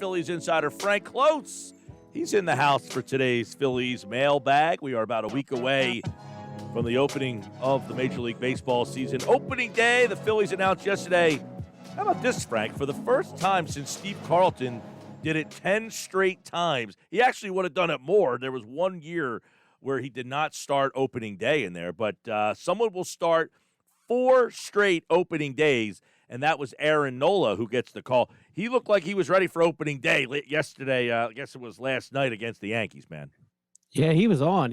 Phillies insider Frank Klose. He's in the house for today's Phillies mailbag. We are about a week away from the opening of the Major League Baseball season. Opening day, the Phillies announced yesterday. How about this, Frank? For the first time since Steve Carlton did it 10 straight times. He actually would have done it more. There was 1 year where he did not start opening day in there, but someone will start 4 straight opening days, and that was Aaron Nola who gets the call. He looked like he was ready for opening day yesterday. I guess it was last night against the Yankees, man. Yeah, he was on.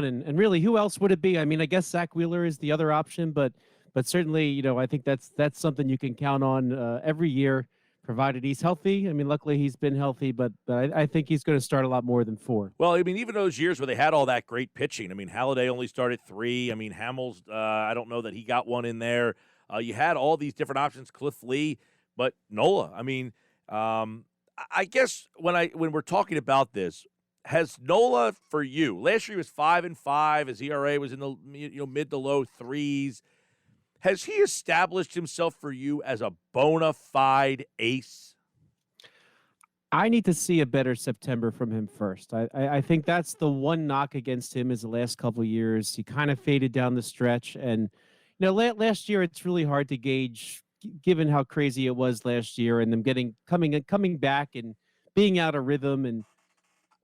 And really, who else would it be? I mean, I guess Zach Wheeler is the other option, but certainly, I think that's something you can count on every year, provided he's healthy. I mean, luckily he's been healthy, but I think he's going to start a lot more than 4. Well, I mean, even those years where they had all that great pitching. I mean, Halladay only started 3. I mean, Hamels, I don't know that he got one in there. You had all these different options, Cliff Lee, but Nola. I mean, I guess when we're talking about this, has Nola for you? Last year he was 5-5. His ERA was in the mid to low 3s. Has he established himself for you as a bona fide ace? I need to see a better September from him first. I think that's the one knock against him is the last couple of years. He kind of faded down the stretch. And, last year it's really hard to gauge given how crazy it was last year and them coming back and being out of rhythm. And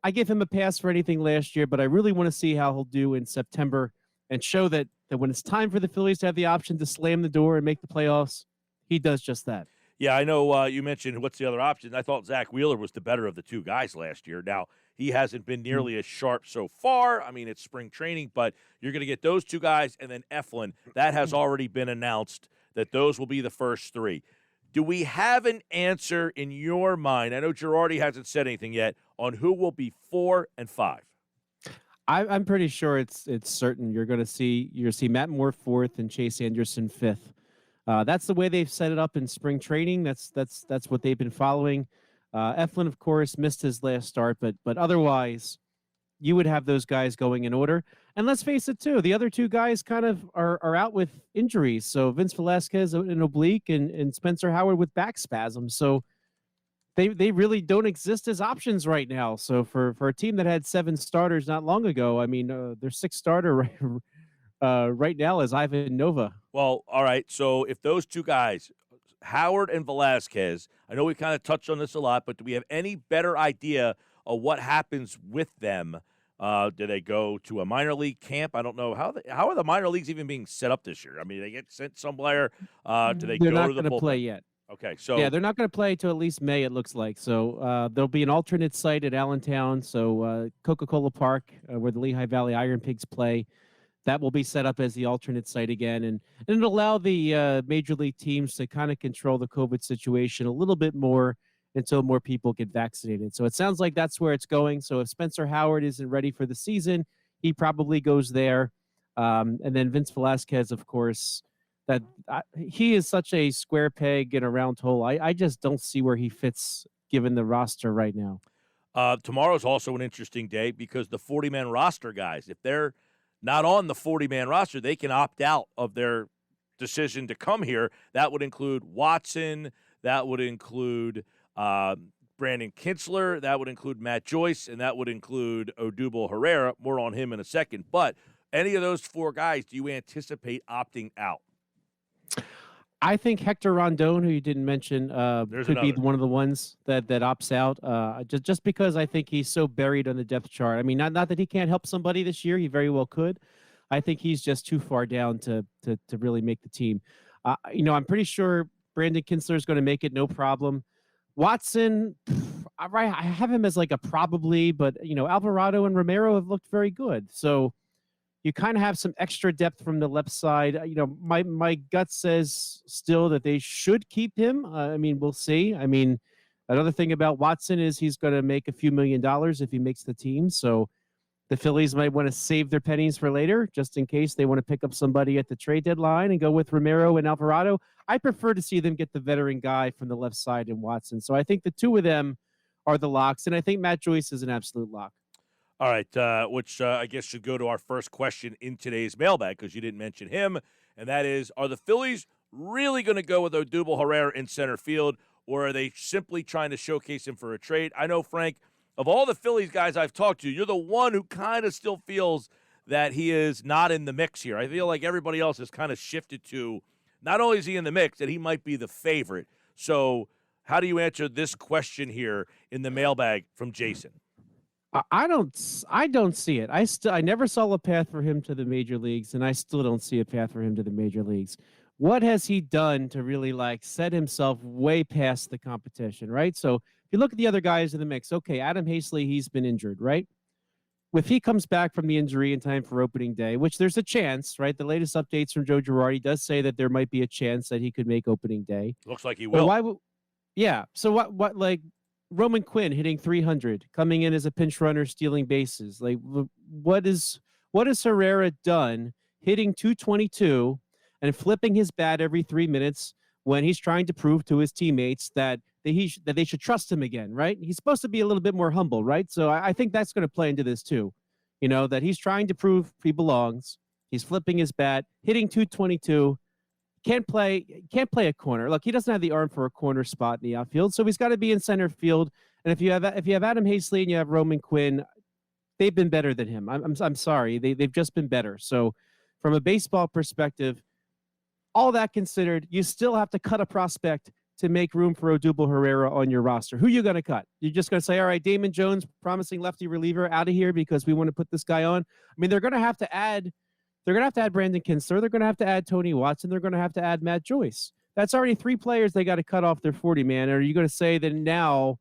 I give him a pass for anything last year, but I really want to see how he'll do in September and show that when it's time for the Phillies to have the option to slam the door and make the playoffs, he does just that. Yeah, I know you mentioned what's the other option. I thought Zach Wheeler was the better of the 2 guys last year. Now, he hasn't been nearly as sharp so far. I mean, it's spring training, but you're going to get those 2 guys and then Eflin. That has already been announced that those will be the first 3. Do we have an answer in your mind? I know Girardi hasn't said anything yet on who will be 4 and 5. I'm pretty sure it's certain you're going to see Matt Moore 4th and Chase Anderson 5th. That's the way they've set it up in spring training. That's what they've been following. Eflin, of course, missed his last start, but otherwise, you would have those guys going in order. And let's face it, too, the other 2 guys kind of are out with injuries. So Vince Velasquez an oblique and Spencer Howard with back spasms. So they really don't exist as options right now. So for a team that had 7 starters not long ago, I mean, their 6th starter right now is Ivan Nova. Well, all right. So if those 2 guys, Howard and Velasquez, I know we kind of touched on this a lot, but do we have any better idea of what happens with them? Do they go to a minor league camp? I don't know. How are the minor leagues even being set up this year? I mean, they get sent somewhere. Do they They're go not to the going to bullpen? play yet. Okay, so yeah, they're not going to play till at least May, it looks like. So there'll be an alternate site at Allentown, so Coca-Cola Park, where the Lehigh Valley Iron Pigs play. That will be set up as the alternate site again, and it'll allow the major league teams to kind of control the COVID situation a little bit more until more people get vaccinated. So it sounds like that's where it's going. So if Spencer Howard isn't ready for the season, he probably goes there. And then Vince Velasquez, of course, he is such a square peg in a round hole. I just don't see where he fits given the roster right now. Tomorrow's also an interesting day because the 40-man roster guys, if they're not on the 40-man roster, they can opt out of their decision to come here. That would include Watson. That would include Brandon Kintzler. That would include Matt Joyce. And that would include Odubel Herrera. More on him in a second. But any of those 4 guys, do you anticipate opting out? I think Hector Rondon, who you didn't mention, could be one of the ones that opts out. Just because I think he's so buried on the depth chart. I mean, not that he can't help somebody this year. He very well could. I think he's just too far down to really make the team. I'm pretty sure Brandon Kintzler is going to make it, no problem. Watson, I have him as like a probably, but Alvarado and Romero have looked very good. So you kind of have some extra depth from the left side. My gut says still that they should keep him. I mean, we'll see. I mean, another thing about Watson is he's going to make a few $1 million if he makes the team. So the Phillies might want to save their pennies for later, just in case they want to pick up somebody at the trade deadline and go with Romero and Alvarado. I prefer to see them get the veteran guy from the left side in Watson. So I think the 2 of them are the locks, and I think Matt Joyce is an absolute lock. All right, which I guess should go to our first question in today's mailbag because you didn't mention him, and that is, are the Phillies really going to go with Odubel Herrera in center field, or are they simply trying to showcase him for a trade? I know, Frank, of all the Phillies guys I've talked to, you're the one who kind of still feels that he is not in the mix here. I feel like everybody else has kind of shifted to not only is he in the mix, that he might be the favorite. So how do you answer this question here in the mailbag from Jason? I don't see it. I never saw a path for him to the major leagues, and I still don't see a path for him to the major leagues. What has he done to really set himself way past the competition, right? So if you look at the other guys in the mix, okay, Adam Haseley, he's been injured, right? If he comes back from the injury in time for opening day, which there's a chance, right? The latest updates from Joe Girardi does say that there might be a chance that he could make opening day. Looks like he will. Why would? Yeah. So what? Like Roman Quinn hitting 300, coming in as a pinch runner, stealing bases. Like what has Herrera done, hitting 222 and flipping his bat every 3 minutes when he's trying to prove to his teammates that they should trust him again, right? He's supposed to be a little bit more humble, right? So I think that's going to play into this too. That he's trying to prove he belongs. He's flipping his bat, hitting 222. Can't play a corner. Look, he doesn't have the arm for a corner spot in the outfield, so he's got to be in center field. And if you have Adam Haseley and you have Roman Quinn, they've been better than him. I'm sorry, they've just been better. So from a baseball perspective, all that considered, you still have to cut a prospect to make room for Odubel Herrera on your roster. Who are you going to cut? You're just going to say, all right, Damon Jones, promising lefty reliever, out of here because we want to put this guy on. I mean, they're going to have to add Brandon Kinsler. They're going to have to add Tony Watson. They're going to have to add Matt Joyce. That's already 3 players they got to cut off their 40-man. Or are you going to say that now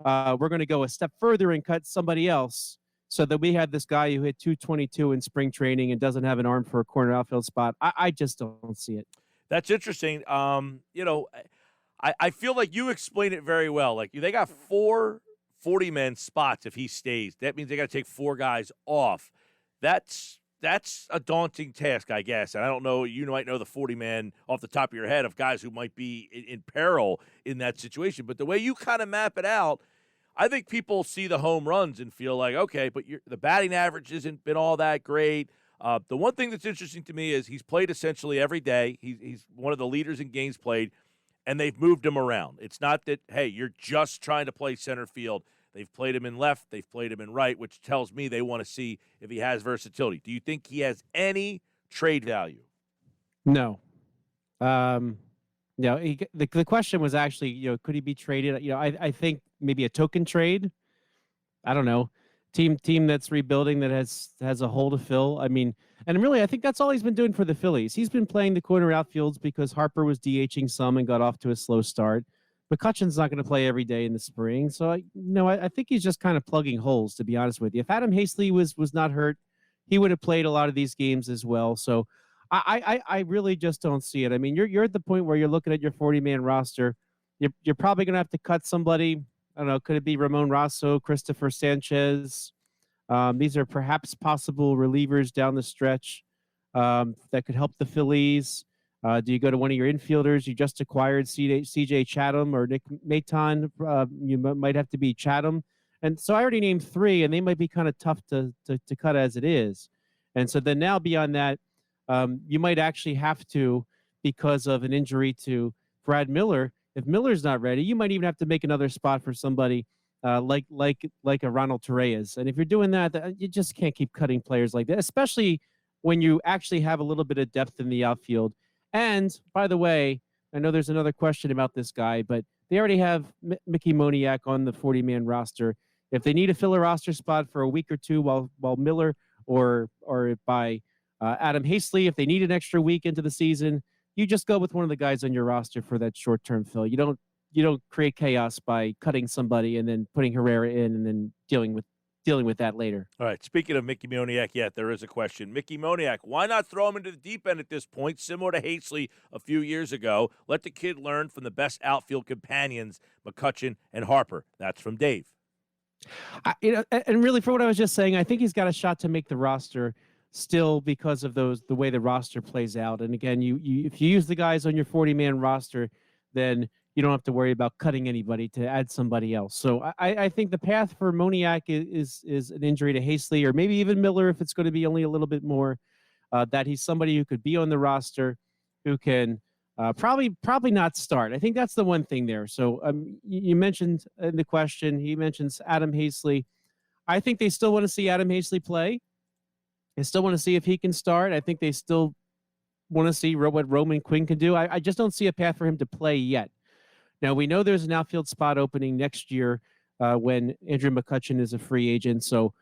we're going to go a step further and cut somebody else so that we have this guy who hit 222 in spring training and doesn't have an arm for a corner outfield spot? I just don't see it. That's interesting. I feel like you explained it very well. Like they got 4 40-man spots if he stays. That means they got to take 4 guys off. That's a daunting task, I guess. And I don't know, you might know the 40-man off the top of your head of guys who might be in peril in that situation. But the way you kind of map it out, I think people see the home runs and feel like, okay, but the batting average hasn't been all that great. The one thing that's interesting to me is he's played essentially every day. He's one of the leaders in games played, and they've moved him around. It's not that, hey, you're just trying to play center field. They've played him in left. They've played him in right, which tells me they want to see if he has versatility. Do you think he has any trade value? No. No. The question was actually, could he be traded? I think maybe a token trade. I don't know. Team that's rebuilding that has a hole to fill. I mean, and really, I think that's all he's been doing for the Phillies. He's been playing the corner outfields because Harper was DHing some and got off to a slow start. McCutcheon's not going to play every day in the spring. So, I think he's just kind of plugging holes, to be honest with you. If Adam Haseley was not hurt, he would have played a lot of these games as well. So I really just don't see it. I mean, you're at the point where you're looking at your 40-man roster. You're probably going to have to cut somebody. I don't know. Could it be Ramon Rosso, Christopher Sanchez? These are perhaps possible relievers down the stretch that could help the Phillies. Do you go to one of your infielders? You just acquired C.J. Chatham or Nick Maton. You might have to be Chatham. And so I already named 3, and they might be kind of tough to cut as it is. And so then now beyond that, you might actually have to, because of an injury to Brad Miller. If Miller's not ready, you might even have to make another spot for somebody like a Ronald Torreyes. And if you're doing that, you just can't keep cutting players like that, especially when you actually have a little bit of depth in the outfield. And by the way, I know there's another question about this guy, but they already have Mickey Moniak on the 40-man roster. If they need to fill a roster spot for a week or two while Miller or by Adam Haseley, if they need an extra week into the season, you just go with one of the guys on your roster for that short-term fill. You don't create chaos by cutting somebody and then putting Herrera in and then dealing with that later. All right. Speaking of Mickey Moniak, there is a question. Mickey Moniak, why not throw him into the deep end at this point, similar to Haseley a few years ago? Let the kid learn from the best outfield companions, McCutcheon and Harper. That's from Dave. And really, for what I was just saying, I think he's got a shot to make the roster still because of the way the roster plays out. And again, if you use the guys on your 40-man roster, then you don't have to worry about cutting anybody to add somebody else. So I think the path for Moniak is an injury to Haseley or maybe even Miller if it's going to be only a little bit more, that he's somebody who could be on the roster, who can Probably not start. I think that's the one thing there. So you mentioned in the question, he mentions Adam Hazley. I think they still want to see Adam Hazley play. They still want to see if he can start. I think they still want to see what Roman Quinn can do. I just don't see a path for him to play yet. Now, we know there's an outfield spot opening next year when Andrew McCutchen is a free agent. So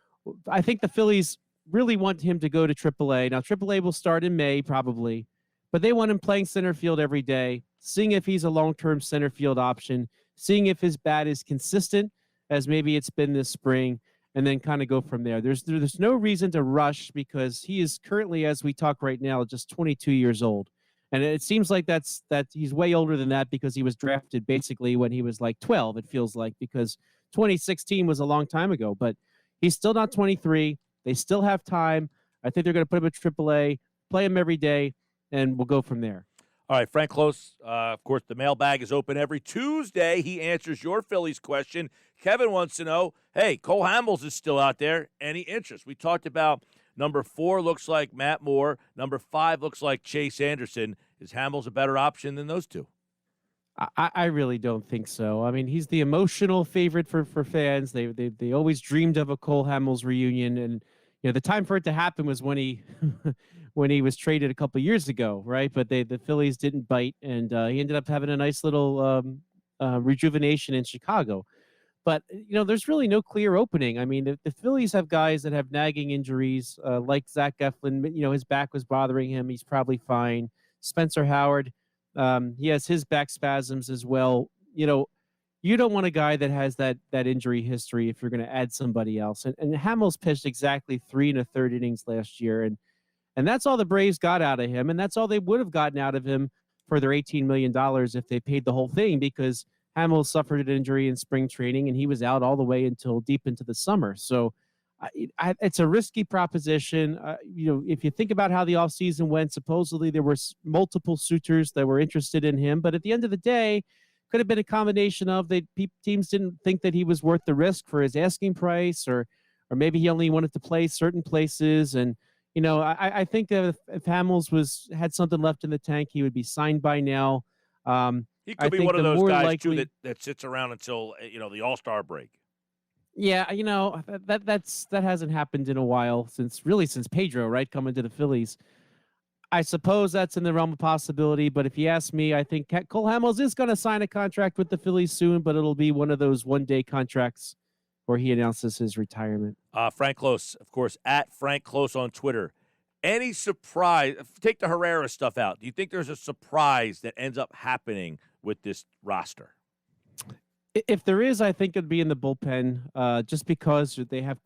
I think the Phillies really want him to go to AAA. Now, AAA will start in May probably, but they want him playing center field every day, seeing if he's a long-term center field option, seeing if his bat is consistent as maybe it's been this spring, and then kind of go from there. There's no reason to rush because he is currently, as we talk right now, just 22 years old. And it seems like that he's way older than that because he was drafted basically when he was like 12, it feels like, because 2016 was a long time ago. But he's still not 23. They still have time. I think they're going to put him at AAA, play him every day, and we'll go from there. All right, Frank Klose, of course, the mailbag is open every Tuesday. He answers your Phillies question. Kevin wants to know, hey, Cole Hamels is still out there. Any interest? We talked about number 4 looks like Matt Moore. Number 5 looks like Chase Anderson. Is Hamels a better option than those two? I really don't think so. I mean, he's the emotional favorite for fans. They always dreamed of a Cole Hamels reunion, and the time for it to happen was when he when he was traded a couple of years ago, right? But the Phillies didn't bite, and he ended up having a nice little rejuvenation in Chicago. But there's really no clear opening. I mean, the Phillies have guys that have nagging injuries, like Zach Eflin. His back was bothering him. He's probably fine. Spencer Howard, he has his back spasms as well. You don't want a guy that has that injury history if you're going to add somebody else. And Hamels pitched exactly 3 1/3 innings last year, and that's all the Braves got out of him, and that's all they would have gotten out of him for their $18 million if they paid the whole thing, because Hamels suffered an injury in spring training, and he was out all the way until deep into the summer. So it's a risky proposition. If you think about how the offseason went, supposedly there were multiple suitors that were interested in him, but at the end of the day, could have been a combination of teams didn't think that he was worth the risk for his asking price, or maybe he only wanted to play certain places. And I think if Hamels had something left in the tank, he would be signed by now. He could be one of those guys too that sits around until the All-Star break. Yeah, that hasn't happened in a while since Pedro, right, coming to the Phillies. I suppose that's in the realm of possibility, but if you ask me, I think Cole Hamels is going to sign a contract with the Phillies soon, but it'll be one of those one-day contracts where he announces his retirement. Frank Klose, of course, at Frank Klose on Twitter. Any surprise? Take the Herrera stuff out. Do you think there's a surprise that ends up happening with this roster? If there is, I think it'd be in the bullpen, just because they have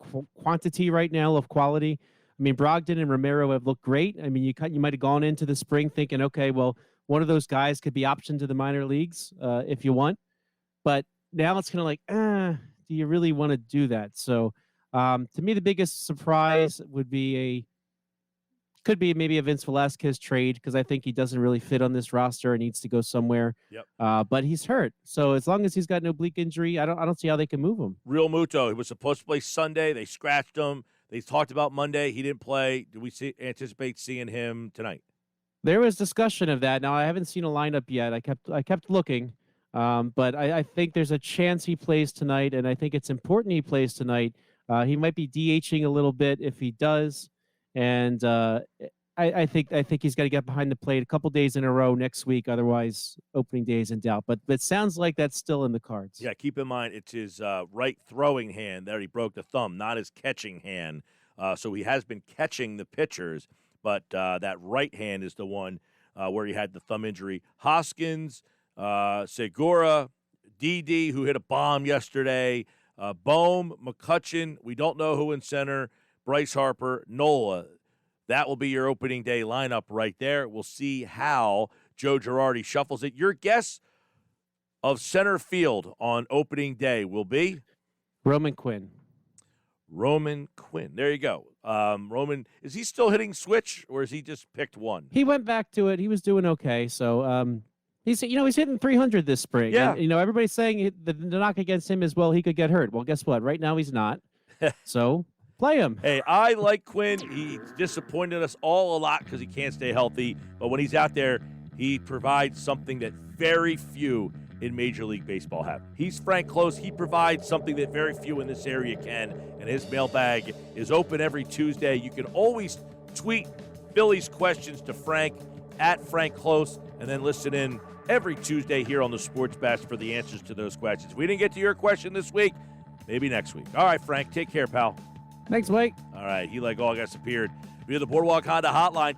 quantity right now of quality. I mean, Brogdon and Romero have looked great. I mean, you might have gone into the spring thinking, okay, well, one of those guys could be optioned to the minor leagues if you want. But now it's kind of like, do you really want to do that? So to me, the biggest surprise could be maybe a Vince Velasquez trade, because I think he doesn't really fit on this roster and needs to go somewhere. Yep. But he's hurt, so as long as he's got no oblique injury, I don't see how they can move him. Realmuto, he was supposed to play Sunday. They scratched him. They talked about Monday. He didn't play. Do we anticipate seeing him tonight? There was discussion of that. Now, I haven't seen a lineup yet. I kept looking, but I think there's a chance he plays tonight, and I think it's important he plays tonight. He might be DHing a little bit if he does. And I think he's got to get behind the plate a couple days in a row next week. Otherwise, opening day is in doubt. But it sounds like that's still in the cards. Yeah, keep in mind it's his right throwing hand there. He broke the thumb, not his catching hand. So he has been catching the pitchers, but that right hand is the one where he had the thumb injury. Hoskins, Segura, Didi, who hit a bomb yesterday, Bohm, McCutchen. We don't know who in center. Bryce Harper, Nola. That will be your opening day lineup right there. We'll see how Joe Girardi shuffles it. Your guess of center field on opening day will be? Roman Quinn. Roman Quinn. There you go. Roman, is he still hitting switch, or has he just picked one? He went back to it. He was doing okay. So he's hitting 300 this spring. Yeah. And, everybody's saying the knock against him is, well, he could get hurt. Well, guess what? Right now he's not. So play him. Hey, I like Quinn. He's disappointed us all a lot because he can't stay healthy. But when he's out there, He provides something that very few in Major League Baseball have. He's Frank Klose. He provides something that very few in this area can, and his mailbag is open every Tuesday. You can always tweet Phillies questions to Frank at Frank Klose, and then listen in every Tuesday here on the Sports Bash for the answers to those questions. We didn't get to your question this week. Maybe next week. All right, Frank, take care, pal. Thanks, Mike. All right, he like all got disappeared. We have the Boardwalk Honda Hotline.